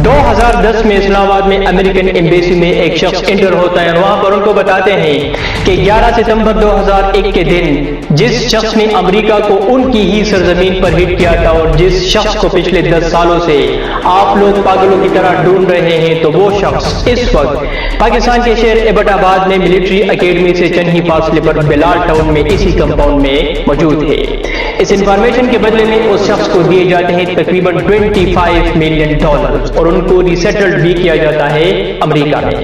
2010 میں اسلام آباد میں امریکن ایمبیسی میں ایک شخص انٹر ہوتا ہے اور وہاں پر ان کو بتاتے ہیں کہ 11 ستمبر 2001 کے دن جس شخص نے امریکہ کو ان کی ہی سرزمین پر ہٹ کیا تھا اور جس شخص کو پچھلے 10 سالوں سے آپ لوگ پاگلوں کی طرح ڈھونڈ رہے ہیں، تو وہ شخص اس وقت پاکستان کے شہر ایبٹ آباد میں ملٹری اکیڈمی سے چند ہی فاصلے پر بلال ٹاؤن میں اسی کمپاؤنڈ میں موجود ہے۔ اس انفارمیشن کے بدلے میں اس شخص کو دیے جاتے ہیں تقریباً $25 ملین اور ان کو ریسیٹلڈ بھی کیا جاتا ہے امریکہ میں۔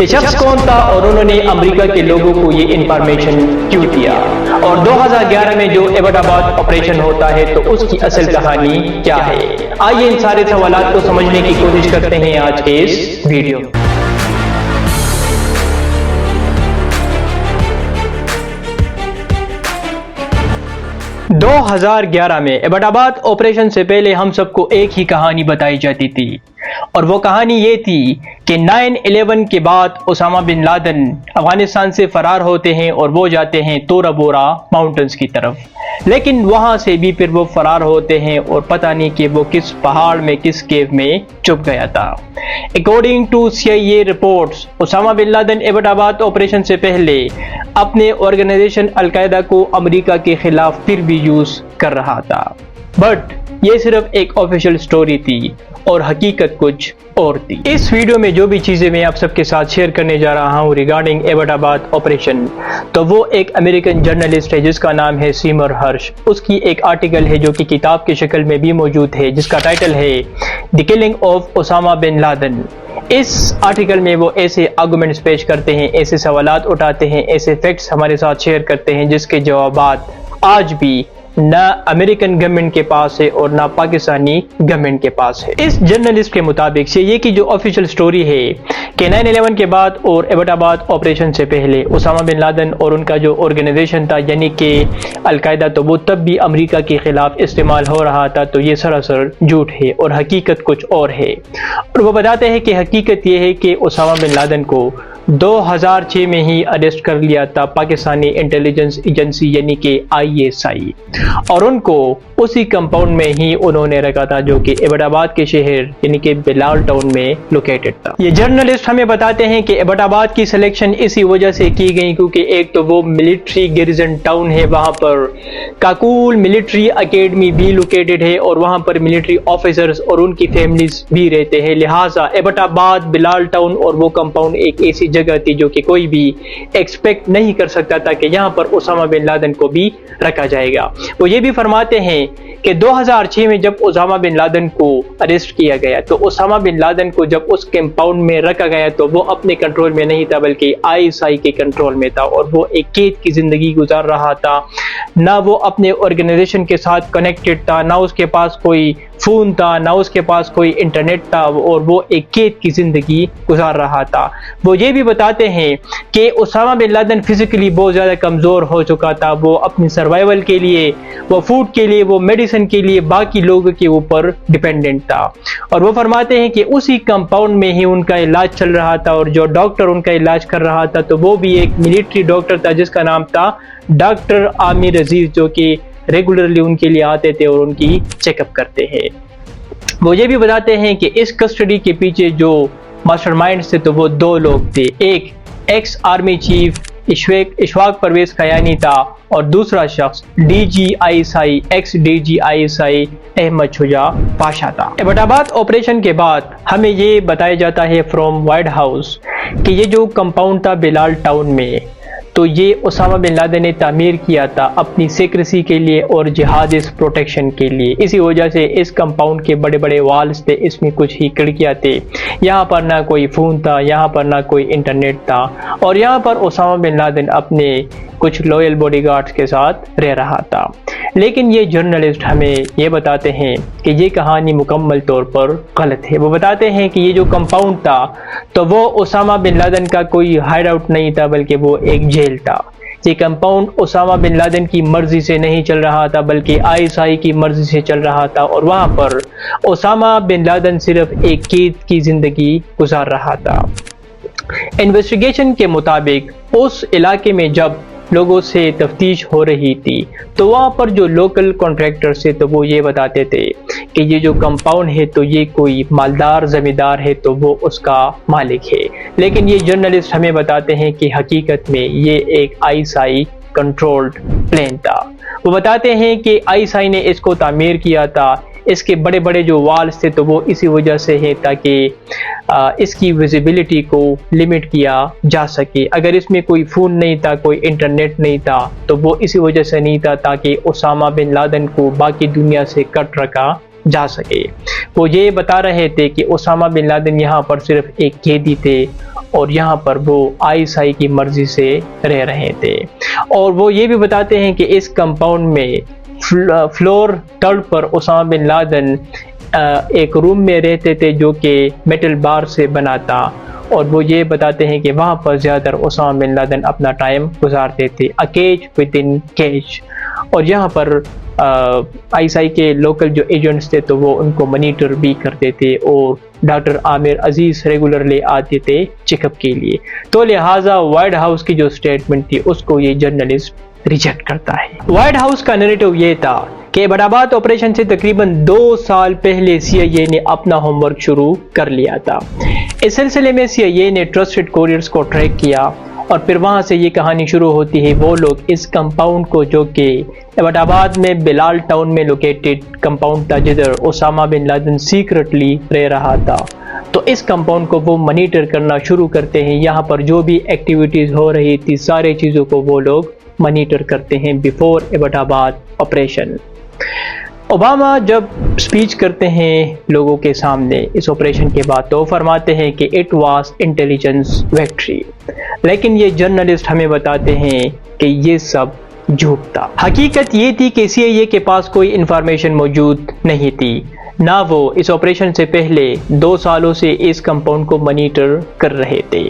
یہ شخص کون تھا اور انہوں نے امریکہ کے لوگوں کو یہ انفارمیشن کیوں دیا، اور 2011 میں جو ایبٹ آباد آپریشن ہوتا ہے تو اس کی اصل کہانی کیا ہے؟ آئیے ان سارے سوالات کو سمجھنے کی کوشش کرتے ہیں آج کے اس ویڈیو میں۔ 2011 میں ایبٹ آباد آپریشن سے پہلے ہم سب کو ایک ہی کہانی بتائی جاتی تھی، اور وہ کہانی یہ تھی کہ 9/11 کے بعد اسامہ بن لادن افغانستان سے فرار ہوتے ہیں اور وہ جاتے ہیں تورا بورا ماؤنٹنز کی طرف، لیکن وہاں سے بھی پھر وہ فرار ہوتے ہیں اور پتہ نہیں کہ وہ کس پہاڑ میں کس کیو میں چھپ گیا تھا۔ According to CIA reports, Osama bin Laden Abbottabad operation سے پہلے اپنے آرگنائزیشن القاعدہ کو امریکہ کے خلاف پھر بھی یوز کر رہا تھا، بٹ یہ صرف ایک آفیشیل سٹوری تھی اور حقیقت کچھ اور تھی۔ اس ویڈیو میں جو بھی چیزیں میں آپ سب کے ساتھ شیئر کرنے جا رہا ہوں ریگارڈنگ ایبٹ آباد آپریشن، تو وہ ایک امریکن جرنلسٹ ہے جس کا نام ہے سیمر ہرش۔ اس کی ایک آرٹیکل ہے جو کہ کتاب کی شکل میں بھی موجود ہے جس کا ٹائٹل ہے the killing of Osama bin Laden. اس آرٹیکل میں وہ ایسے آرگومنٹس پیش کرتے ہیں، ایسے سوالات اٹھاتے ہیں، ایسے فیکٹس ہمارے ساتھ شیئر کرتے ہیں جس کے جوابات آج بھی نہ امریکن گورنمنٹ کے پاس ہے اور نہ پاکستانی گورنمنٹ کے پاس ہے۔ اس جرنلسٹ کے مطابق سے یہ کی جو آفیشیل سٹوری ہے کہ 9/11 کے بعد اور ایبٹ آباد آپریشن سے پہلے اسامہ بن لادن اور ان کا جو آرگنائزیشن تھا یعنی کہ القاعدہ، تو وہ تب بھی امریکہ کے خلاف استعمال ہو رہا تھا، تو یہ سراسر جھوٹ ہے اور حقیقت کچھ اور ہے۔ اور وہ بتاتے ہیں کہ حقیقت یہ ہے کہ اسامہ بن لادن کو 2006 میں ہی اریسٹ کر لیا تھا پاکستانی انٹیلیجنس ایجنسی یعنی کہ ISI، اور ان کو اسی کمپاؤنڈ میں ہی انہوں نے رکھا تھا جو کہ ایبٹ آباد کے شہر یعنی کہ بلال ٹاؤن میں لوکیٹڈ تھا۔ یہ جرنلسٹ ہمیں بتاتے ہیں کہ ایبٹ آباد کی سلیکشن اسی وجہ سے کی گئی کیونکہ ایک تو وہ ملٹری گیریزن ٹاؤن ہے، وہاں پر کاکول ملٹری اکیڈمی بھی لوکیٹڈ ہے اور وہاں پر ملٹری آفیسرز اور ان کی فیملیز بھی رہتے ہیں، لہٰذا ایبٹ آباد بلال ٹاؤن اور وہ کمپاؤنڈ ایک ایسی جگہ تھی جو کہ کوئی بھی ایکسپیکٹ نہیں کر سکتا تھا کہ یہاں پر اسامہ بن لادن کو بھی رکھا جائے گا۔ وہ یہ بھی فرماتے ہیں کہ 2006 میں جب اسامہ بن لادن کو اریسٹ کیا گیا تو اسامہ بن لادن کو جب اس کمپاؤنڈ میں رکھا گیا تو وہ اپنے کنٹرول میں نہیں تھا بلکہ ISI کے کنٹرول میں تھا، اور وہ ایک قید کی زندگی گزار رہا تھا، نہ وہ اپنے آرگنائزیشن کے ساتھ کنیکٹڈ تھا، نہ اس کے پاس کوئی فون تھا، نہ اس کے پاس کوئی انٹرنیٹ تھا، اور وہ ایک قید کی زندگی گزار رہا تھا۔ وہ یہ بھی بتاتے ہیں کہ اسامہ بن لادن فزیکلی بہت زیادہ کمزور ہو چکا تھا، وہ اپنی سروائیول کے لیے، وہ فوڈ کے لیے، وہ میڈیسن کے لیے باقی لوگوں کے اوپر ڈیپینڈنٹ تھا، اور وہ فرماتے ہیں کہ اسی کمپاؤنڈ میں ہی ان کا علاج چل رہا تھا، اور جو ڈاکٹر ان کا علاج کر رہا تھا تو وہ بھی ایک ملٹری ڈاکٹر تھا جس کا نام تھا ڈاکٹر عامر عزیز، جو کہ ریگولرلی ان کے لیے آتے تھے اور ان کی چیک اپ کرتے ہیں۔ وہ یہ بھی بتاتے ہیں کہ اس کسٹڈی کے پیچھے جو ماسٹر مائنڈ تھے تو وہ 2 لوگ تھے، ایک ex army chief Ashfaq Parvez Kayani تھا اور دوسرا شخص DGISI ex DGISI Ahmed Shuja Pasha تھا۔ ایبٹ آباد آپریشن کے بعد ہمیں یہ بتایا جاتا ہے فرام وائٹ ہاؤس کہ یہ جو کمپاؤنڈ تھا بلال ٹاؤن میں، تو یہ اسامہ بن لادن نے تعمیر کیا تھا اپنی سیکریسی کے لیے اور جہادس پروٹیکشن کے لیے۔ اسی وجہ سے اس کمپاؤنڈ کے بڑے بڑے والز تھے، اس میں کچھ ہی کھڑکیاں تھے، یہاں پر نہ کوئی فون تھا، یہاں پر نہ کوئی انٹرنیٹ تھا، اور یہاں پر اسامہ بن لادن اپنے کچھ لویل باڈی گارڈز کے ساتھ رہ رہا تھا۔ لیکن یہ جرنلسٹ ہمیں یہ بتاتے ہیں کہ یہ کہانی مکمل طور پر غلط ہے۔ وہ بتاتے ہیں کہ یہ جو کمپاؤنڈ تھا تو وہ اسامہ بن لادن کا کوئی ہائیڈ آؤٹ نہیں تھا بلکہ وہ ایک جیل تھا۔ یہ کمپاؤنڈ اسامہ بن لادن کی مرضی سے نہیں چل رہا تھا بلکہ ISI کی مرضی سے چل رہا تھا، اور وہاں پر اسامہ بن لادن صرف ایک قید کی زندگی گزار رہا تھا۔ انویسٹیگیشن کے مطابق اس علاقے میں جب لوگوں سے تفتیش ہو رہی تھی، تو وہاں پر جو لوکل کانٹریکٹر سے تو وہ یہ بتاتے تھے کہ یہ جو کمپاؤنڈ ہے تو یہ کوئی مالدار زمیندار ہے تو وہ اس کا مالک ہے، لیکن یہ جرنلسٹ ہمیں بتاتے ہیں کہ حقیقت میں یہ ایک I S I controlled plan تھا۔ وہ بتاتے ہیں کہ آئی ایس آئی نے اس کو تعمیر کیا تھا، اس کے بڑے بڑے جو والز تھے تو وہ اسی وجہ سے ہے تاکہ اس کی ویزیبلٹی کو لمٹ کیا جا سکے۔ اگر اس میں کوئی فون نہیں تھا، کوئی انٹرنیٹ نہیں تھا تو وہ اسی وجہ سے نہیں تھا تاکہ اسامہ بن لادن کو باقی دنیا سے کٹ رکھا جا سکے۔ وہ یہ بتا رہے تھے کہ اسامہ بن لادن یہاں پر صرف ایک قیدی تھے اور یہاں پر وہ آئی ایس آئی کی مرضی سے رہ رہے تھے، اور وہ یہ بھی بتاتے ہیں کہ اس کمپاؤنڈ میں فلور تھرڈ پر اسامہ بن لادن ایک روم میں رہتے تھے جو کہ میٹل بار سے بنا تھا، اور وہ یہ بتاتے ہیں کہ وہاں پر زیادہ تر اسامہ بن لادن اپنا ٹائم گزارتے تھے، اے کیج ود ان کیج۔ اور یہاں پر آئی ایس آئی کے لوکل جو ایجنٹس تھے تو وہ ان کو مانیٹر بھی کرتے تھے، اور ڈاکٹر عامر عزیز ریگولرلی آتے تھے چیک اپ کے لیے۔ تو لہٰذا وائٹ ہاؤس کی جو اسٹیٹمنٹ تھی اس کو یہ جرنلسٹ ریجیکٹ کرتا ہے۔ وائٹ ہاؤس کا نیریٹو یہ تھا کہ ایبٹ آباد آپریشن سے تقریباً 2 سال پہلے سی آئی اے نے اپنا ہوم ورک شروع کر لیا تھا۔ اس سلسلے میں سی آئی اے نے ٹرسٹڈ کوریئرز کو ٹریک کیا، اور پھر وہاں سے یہ کہانی شروع ہوتی ہے۔ وہ لوگ اس کمپاؤنڈ کو جو کہ ایبٹ آباد میں بلال ٹاؤن میں لوکیٹڈ کمپاؤنڈ تھا جدھر اسامہ بن لادن سیکرٹلی رہ رہا تھا، تو اس کمپاؤنڈ کو وہ مانیٹر کرنا شروع کرتے ہیں۔ یہاں پر جو بھی ایکٹیویٹیز ہو رہی تھی سارے چیزوں کو وہ لوگ مانیٹر کرتے ہیں بیفور ایبٹ آباد آپریشن۔ اوباما جب سپیچ کرتے ہیں لوگوں کے سامنے اس آپریشن کے بعد تو فرماتے ہیں کہ اٹ واز انٹیلیجنس وکٹری، لیکن یہ جرنلسٹ ہمیں بتاتے ہیں کہ یہ سب جھوٹ تھا۔ حقیقت یہ تھی کہ سی آئی اے کے پاس کوئی انفارمیشن موجود نہیں تھی، نہ وہ اس آپریشن سے پہلے 2 سالوں سے اس کمپاؤنڈ کو مانیٹر کر رہے تھے۔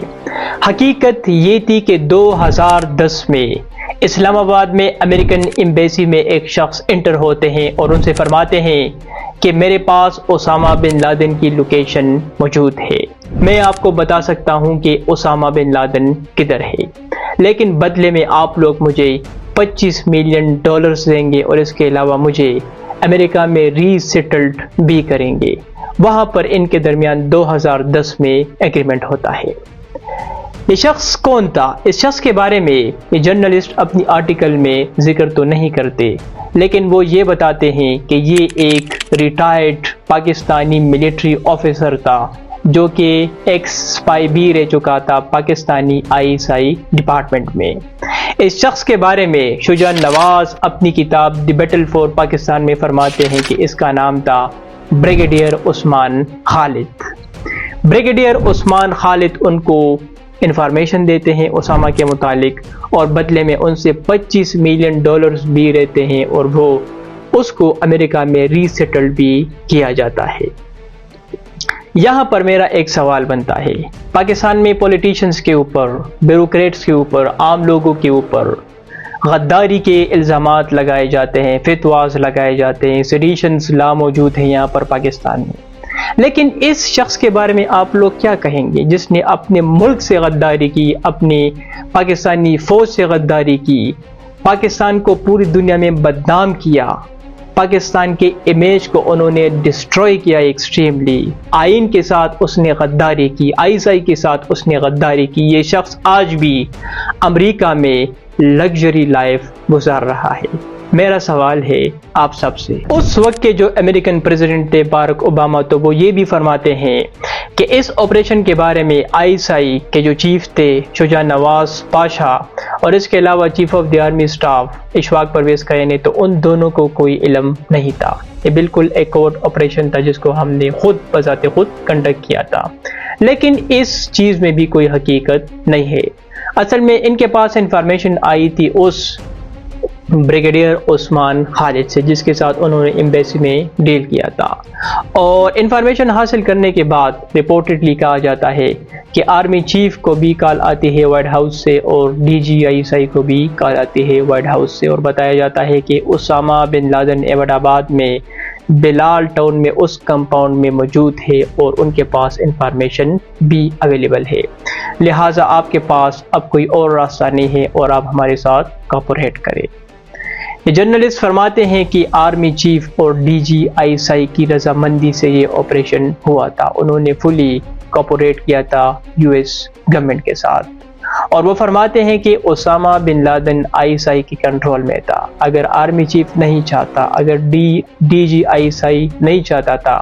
حقیقت یہ تھی کہ 2010 میں اسلام آباد میں امریکن ایمبیسی میں ایک شخص انٹر ہوتے ہیں اور ان سے فرماتے ہیں کہ میرے پاس اسامہ بن لادن کی لوکیشن موجود ہے، میں آپ کو بتا سکتا ہوں کہ اسامہ بن لادن کدھر ہے، لیکن بدلے میں آپ لوگ مجھے $25 ملین دیں گے، اور اس کے علاوہ مجھے امریکہ میں ری سیٹلڈ بھی کریں گے۔ وہاں پر ان کے درمیان 2010 میں ایگریمنٹ ہوتا ہے۔ یہ شخص کون تھا؟ اس شخص کے بارے میں یہ جرنلسٹ اپنی آرٹیکل میں ذکر تو نہیں کرتے، لیکن وہ یہ بتاتے ہیں کہ یہ ایک ریٹائرڈ پاکستانی ملٹری آفیسر تھا جو کہ ایکس اسپائی بھی رہ چکا تھا پاکستانی آئی ایس آئی ڈپارٹمنٹ میں۔ اس شخص کے بارے میں شجاع نواز اپنی کتاب دی بیٹل فار پاکستان میں فرماتے ہیں کہ اس کا نام تھا بریگیڈیئر عثمان خالد۔ بریگیڈیئر عثمان خالد ان کو انفارمیشن دیتے ہیں اسامہ کے متعلق، اور بدلے میں ان سے $25 ملین بھی رہتے ہیں، اور وہ اس کو امریکہ میں ری سیٹلڈ بھی کیا جاتا ہے۔ یہاں پر میرا ایک سوال بنتا ہے، پاکستان میں پولیٹیشنز کے اوپر، بیوروکریٹس کے اوپر، عام لوگوں کے اوپر غداری کے الزامات لگائے جاتے ہیں، فتواز لگائے جاتے ہیں، سیڈیشنز لا موجود ہیں یہاں پر پاکستان میں، لیکن اس شخص کے بارے میں آپ لوگ کیا کہیں گے جس نے اپنے ملک سے غداری کی، اپنے پاکستانی فوج سے غداری کی، پاکستان کو پوری دنیا میں بدنام کیا، پاکستان کے امیج کو انہوں نے ڈسٹروائے کیا ایکسٹریملی، آئین کے ساتھ اس نے غداری کی، آئی ایس آئی کے ساتھ اس نے غداری کی۔ یہ شخص آج بھی امریکہ میں لگژری لائف گزار رہا ہے۔ میرا سوال ہے آپ سب سے، اس وقت کے جو امریکن پریزیڈنٹ تھے باراک اوباما، تو وہ یہ بھی فرماتے ہیں کہ اس آپریشن کے بارے میں آئی ایس آئی کے جو چیف تھے شجاع نواز پاشا، اور اس کے علاوہ chief of the army staff Ashfaq Parvez Kayani, تو ان دونوں کو کوئی علم نہیں تھا۔ یہ بالکل ایک کوڈ آپریشن تھا جس کو ہم نے خود بذات خود کنڈکٹ کیا تھا، لیکن اس چیز میں بھی کوئی حقیقت نہیں ہے۔ اصل میں ان کے پاس انفارمیشن آئی تھی اس بریگیڈیئر عثمان خالد سے جس کے ساتھ انہوں نے ایمبیسی میں ڈیل کیا تھا، اور انفارمیشن حاصل کرنے کے بعد رپورٹڈلی کہا جاتا ہے کہ آرمی چیف کو بھی کال آتی ہے وائٹ ہاؤس سے، اور ڈی جی آئی ایس آئی کو بھی کال آتی ہے وائٹ ہاؤس سے، اور بتایا جاتا ہے کہ اسامہ بن لادن ایبٹ آباد میں بلال ٹاؤن میں اس کمپاؤنڈ میں موجود ہے اور ان کے پاس انفارمیشن بھی اویلیبل ہے، لہٰذا آپ کے پاس اب کوئی اور راستہ نہیں ہے اور آپ ہمارے ساتھ کوآپریٹ کریں۔ یہ جرنلسٹ فرماتے ہیں کہ آرمی چیف اور DGI کی رضامندی سے یہ آپریشن ہوا تھا، انہوں نے فلی کوآپریٹ کیا تھا US گورنمنٹ کے ساتھ، اور وہ فرماتے ہیں کہ اسامہ بن لادن ISI کی کنٹرول میں تھا۔ اگر آرمی چیف نہیں چاہتا، اگر DGI نہیں چاہتا تھا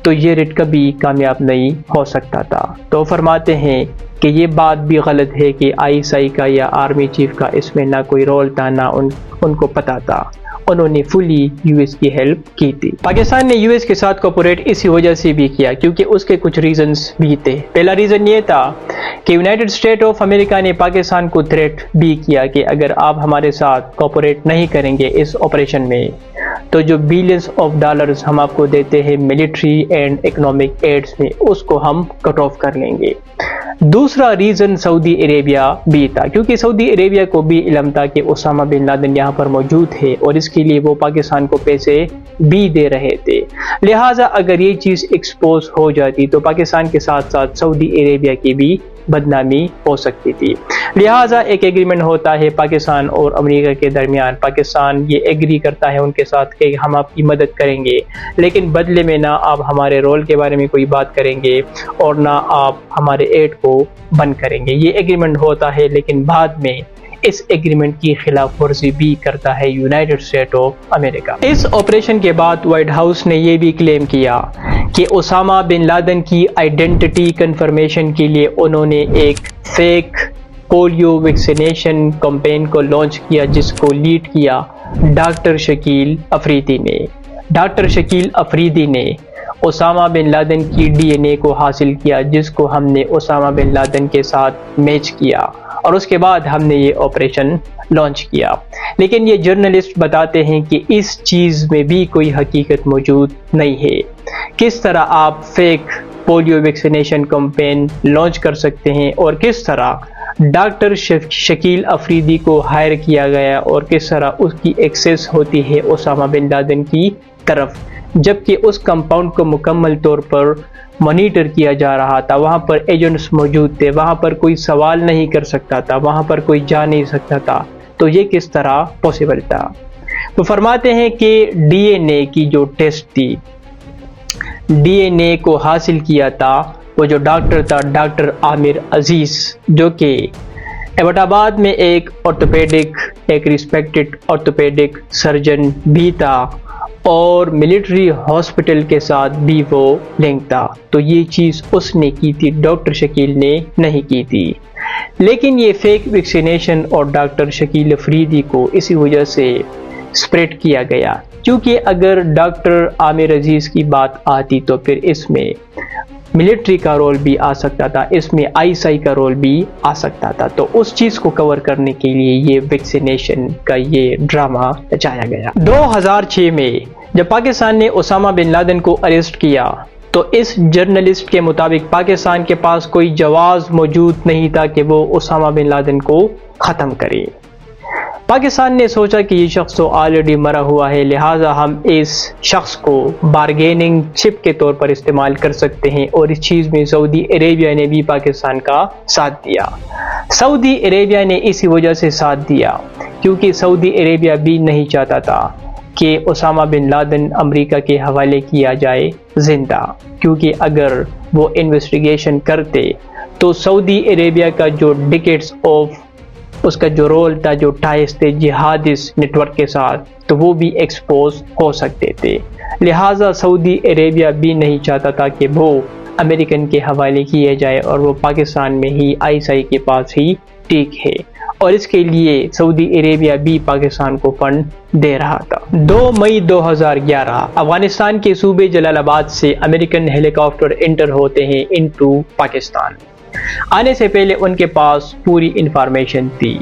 تو یہ ریٹ کبھی کامیاب نہیں ہو سکتا تھا۔ تو وہ فرماتے ہیں کہ یہ بات بھی غلط ہے کہ ISI کا یا آرمی چیف کا اس میں نہ کوئی رول تھا، نہ ان کو پتا تھا، انہوں نے فلی US کی ہیلپ کی تھی۔ پاکستان نے US کے ساتھ کوآپریٹ اسی وجہ سے بھی کیا کیونکہ اس کے کچھ ریزنز بھی تھے۔ پہلا ریزن یہ تھا کہ یونائٹڈ اسٹیٹ آف امریکہ نے پاکستان کو تھریٹ بھی کیا کہ اگر آپ ہمارے ساتھ کوآپریٹ نہیں کریں گے اس آپریشن میں تو جو بلینز آف ڈالرز ہم آپ کو دیتے ہیں ملٹری اینڈ اکنامک ایڈز میں، اس کو ہم کٹ آف کر لیں گے۔ دوسرا ریزن سعودی عربیہ بھی تھا کیونکہ سعودی عربیہ کو بھی علم تھا کہ اسامہ بن لادن یہاں پر موجود ہے اور اس کے لیے وہ پاکستان کو پیسے بھی دے رہے تھے، لہٰذا اگر یہ چیز ایکسپوز ہو جاتی تو پاکستان کے ساتھ ساتھ سعودی عربیہ کی بھی بدنامی ہو سکتی تھی، لہٰذا ایک ایگریمنٹ ہوتا ہے پاکستان اور امریکہ کے درمیان۔ پاکستان یہ ایگری کرتا ہے ان کے ساتھ کہ ہم آپ کی مدد کریں گے لیکن بدلے میں نہ آپ ہمارے رول کے بارے میں کوئی بات کریں گے اور نہ آپ ہمارے ایڈ کو بند کریں گے۔ یہ ایگریمنٹ ہوتا ہے لیکن بعد میں اس ایگریمنٹ کی خلاف ورزی بھی کرتا ہے یونائٹڈ اسٹیٹ آف امریکہ۔ اس آپریشن کے بعد وائٹ ہاؤس نے یہ بھی کلیم کیا کہ اسامہ بن لادن کی آئیڈینٹی کنفرمیشن کے لیے انہوں نے ایک فیک پولیو ویکسینیشن کمپین کو لانچ کیا جس کو لیڈ کیا ڈاکٹر شکیل افریدی نے۔ ڈاکٹر شکیل افریدی نے اسامہ بن لادن کی DNA کو حاصل کیا جس کو ہم نے اسامہ بن لادن کے ساتھ میچ کیا اور اس کے بعد ہم نے یہ آپریشن لانچ کیا۔ لیکن یہ جرنلسٹ بتاتے ہیں کہ اس چیز میں بھی کوئی حقیقت موجود نہیں ہے۔ کس طرح آپ fake polio vaccination campaign launch کر سکتے ہیں اور کس طرح ڈاکٹر شکیل افریدی کو ہائر کیا گیا اور کس طرح اس کی ایکسیس ہوتی ہے اسامہ بن لادن کی طرف، جبکہ اس کمپاؤنڈ کو مکمل طور پر مانیٹر کیا جا رہا تھا، وہاں پر ایجنٹس موجود تھے، وہاں پر کوئی سوال نہیں کر سکتا تھا، وہاں پر کوئی جا نہیں سکتا تھا، تو یہ کس طرح پاسبل تھا؟ تو فرماتے ہیں کہ DNA کی جو ٹیسٹ تھی، DNA کو حاصل کیا تھا وہ جو ڈاکٹر تھا ڈاکٹر عامر عزیز، جو کہ ایبٹ آباد میں ایک ریسپیکٹڈ آرتھوپیڈک سرجن بھی تھا اور ملٹری ہاسپٹل کے ساتھ بھی وہ لنک تھا، تو یہ چیز اس نے کی تھی، ڈاکٹر شکیل نے نہیں کی تھی۔ لیکن یہ فیک ویکسینیشن اور ڈاکٹر شکیل افریدی کو اسی وجہ سے سپریڈ کیا گیا کیونکہ اگر ڈاکٹر عامر عزیز کی بات آتی تو پھر اس میں ملٹری کا رول بھی آ سکتا تھا، اس میں ISI کا رول بھی آ سکتا تھا، تو اس چیز کو کور کرنے کے لیے یہ ویکسینیشن کا یہ ڈرامہ رچایا گیا۔ 2006 میں جب پاکستان نے اسامہ بن لادن کو اریسٹ کیا تو اس جرنلسٹ کے مطابق پاکستان کے پاس کوئی جواز موجود نہیں تھا کہ وہ اسامہ بن لادن کو ختم کرے۔ پاکستان نے سوچا کہ یہ شخص تو آلریڈی مرا ہوا ہے، لہٰذا ہم اس شخص کو بارگیننگ چپ کے طور پر استعمال کر سکتے ہیں، اور اس چیز میں سعودی عربیہ نے بھی پاکستان کا ساتھ دیا۔ سعودی عربیہ نے اسی وجہ سے ساتھ دیا کیونکہ سعودی عربیہ بھی نہیں چاہتا تھا کہ اسامہ بن لادن امریکہ کے حوالے کیا جائے زندہ، کیونکہ اگر وہ انویسٹیگیشن کرتے تو سعودی عربیہ کا جو ڈیکیڈز آف اس کا جو رول تھا، جو ٹائز تھے جہادس نیٹ ورک کے ساتھ، تو وہ بھی ایکسپوز ہو سکتے تھے، لہٰذا سعودی عربیہ بھی نہیں چاہتا تھا کہ وہ امریکن کے حوالے کیے جائے اور وہ پاکستان میں ہی ISI کے پاس ہی ٹھیک ہے، اور اس کے لیے سعودی عربیہ بھی پاکستان کو فنڈ دے رہا تھا۔ 2 مئی 2011 افغانستان کے صوبے جلال آباد سے امریکن ہیلی کاپٹر انٹر ہوتے ہیں انٹو پاکستان۔ آنے سے پہلے ان کے پاس پوری انفارمیشن تھی،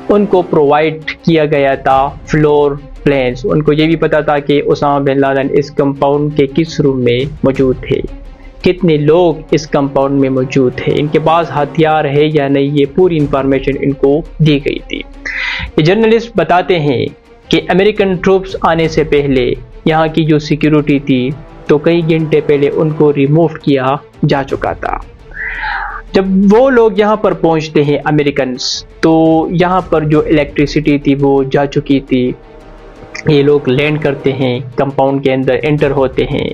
ان کو پرووائڈ کیا گیا تھا فلور پلانز، ان کو یہ بھی پتا تھا کہ اسامہ بن لادن اس کمپاؤنڈ کے کس روم میں موجود ہے، کتنے لوگ اس کمپاؤنڈ میں موجود ہیں، ان کے پاس ہتھیار ہے یا نہیں، یہ پوری انفارمیشن ان کو دی گئی تھی۔ یہ جرنلسٹ بتاتے ہیں کہ امریکن ٹروپس آنے سے پہلے یہاں کی جو سیکیورٹی تھی تو کئی گھنٹے پہلے ان کو ریموو کیا جا چکا تھا۔ جب وہ لوگ یہاں پر پہنچتے ہیں امریکنز، تو یہاں پر جو الیکٹریسٹی تھی وہ جا چکی تھی۔ یہ لوگ لینڈ کرتے ہیں، کمپاؤنڈ کے اندر انٹر ہوتے ہیں۔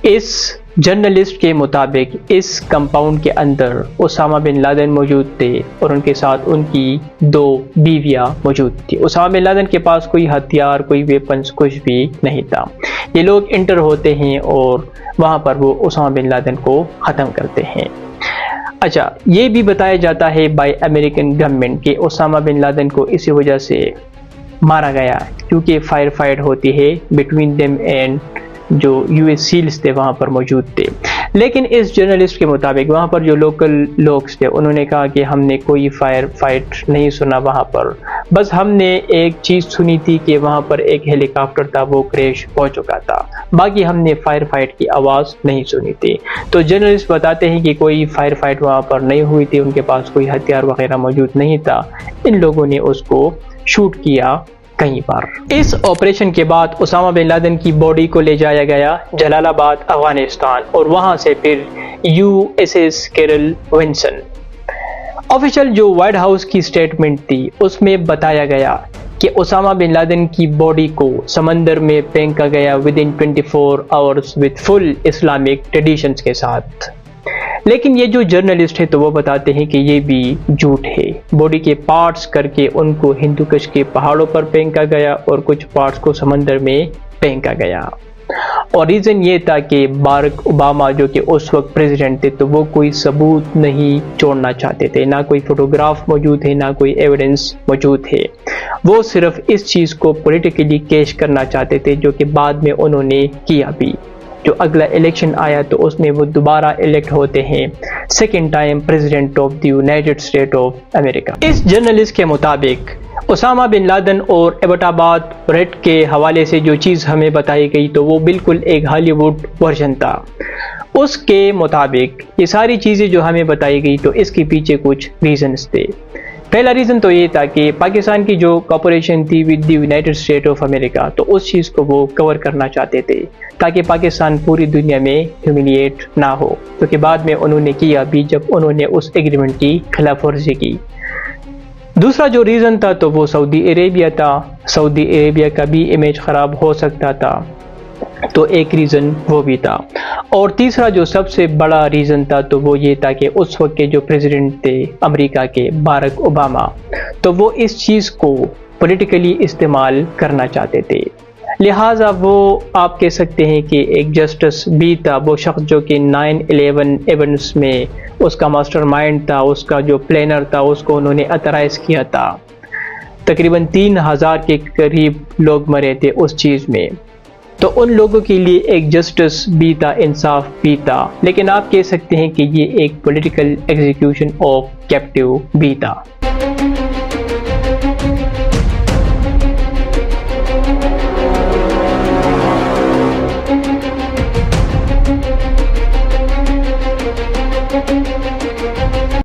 اس جرنلسٹ کے مطابق اس کمپاؤنڈ کے اندر اسامہ بن لادن موجود تھے اور ان کے ساتھ ان کی 2 بیویاں موجود تھی۔ اسامہ بن لادن کے پاس کوئی ہتھیار، کوئی ویپنز کچھ بھی نہیں تھا۔ یہ لوگ انٹر ہوتے ہیں اور وہاں پر وہ اسامہ بن لادن کو ختم کرتے ہیں۔ اچھا، یہ بھی بتایا جاتا ہے بائی امریکن گورنمنٹ کہ اسامہ بن لادن کو اسی وجہ سے مارا گیا کیونکہ فائر فائٹ ہوتی ہے بٹوین دیم اینڈ جو یو ایس سیلز تھے وہاں پر موجود تھے۔ لیکن اس جرنلسٹ کے مطابق وہاں پر جو لوکل لوگ تھے انہوں نے کہا کہ ہم نے کوئی فائر فائٹ نہیں سنا وہاں پر، بس ہم نے ایک چیز سنی تھی کہ وہاں پر ایک ہیلی کاپٹر تھا، وہ کریش ہو چکا تھا، باقی ہم نے فائر فائٹ کی آواز نہیں سنی تھی۔ تو جرنلسٹ بتاتے ہیں کہ کوئی فائر فائٹ وہاں پر نہیں ہوئی تھی، ان کے پاس کوئی ہتھیار وغیرہ موجود نہیں تھا، ان لوگوں نے اس کو شوٹ کیا کہیں پر۔ اس آپریشن کے بعد اسامہ بن لادن کی باڈی کو لے جایا گیا جلال آباد افغانستان اور وہاں سے پھر USS کیرل ونسن۔ آفیشل جو وائٹ ہاؤس کی سٹیٹمنٹ تھی اس میں بتایا گیا کہ اسامہ بن لادن کی باڈی کو سمندر میں پھینکا گیا within 24 hours with full Islamic traditions کے ساتھ۔ لیکن یہ جو جرنلسٹ ہے تو وہ بتاتے ہیں کہ یہ بھی جھوٹ ہے۔ باڈی کے پارٹس کر کے ان کو ہندو کش کے پہاڑوں پر پھینکا گیا اور کچھ پارٹس کو سمندر میں پھینکا گیا، اور ریزن یہ تھا کہ باراک اوباما جو کہ اس وقت پریزیڈنٹ تھے تو وہ کوئی ثبوت نہیں چھوڑنا چاہتے تھے، نہ کوئی فوٹوگراف موجود ہے، نہ کوئی ایویڈنس موجود ہے۔ وہ صرف اس چیز کو پولیٹیکلی کیش کرنا چاہتے تھے، جو کہ بعد میں انہوں نے کیا بھی۔ جو اگلا الیکشن آیا تو اس میں وہ دوبارہ الیکٹ ہوتے ہیں، second time president of the United State of America. اس جرنلسٹ کے مطابق اسامہ بن لادن اور ایبٹ آباد ریڈ کے حوالے سے جو چیز ہمیں بتائی گئی تو وہ بالکل ایک ہالی ووڈ ورژن تھا۔ اس کے مطابق یہ ساری چیزیں جو ہمیں بتائی گئی تو اس کے پیچھے کچھ ریزنز تھے۔ پہلا ریزن تو یہ تھا کہ پاکستان کی جو کارپوریشن تھی with the United State of امریکہ، تو اس چیز کو وہ کور کرنا چاہتے تھے تاکہ پاکستان پوری دنیا میں ہیوملیٹ نہ ہو، کیونکہ بعد میں انہوں نے کیا بھی جب انہوں نے اس ایگریمنٹ کی خلاف ورزی کی۔ دوسرا جو ریزن تھا تو وہ سعودی عربیہ تھا، سعودی عربیہ کا بھی امیج خراب ہو سکتا تھا، تو ایک ریزن وہ بھی تھا۔ اور تیسرا جو سب سے بڑا ریزن تھا تو وہ یہ تھا کہ اس وقت کے جو پریزیڈنٹ تھے امریکہ کے باراک اوباما، تو وہ اس چیز کو پولیٹیکلی استعمال کرنا چاہتے تھے، لہٰذا وہ آپ کہہ سکتے ہیں کہ ایک جسٹس بھی تھا، وہ شخص جو کہ 9/11 ایونٹس میں اس کا ماسٹر مائنڈ تھا، اس کا جو پلانر تھا، اس کو انہوں نے اترائز کیا تھا۔ تقریباً 3000 کے قریب لوگ مرے تھے اس چیز میں، تو ان لوگوں کے لیے ایک جسٹس بھی تھا، انصاف بھی تھا، لیکن آپ کہہ سکتے ہیں کہ یہ ایک پولیٹیکل ایگزیکیوشن آف کیپٹیو بھی تھا۔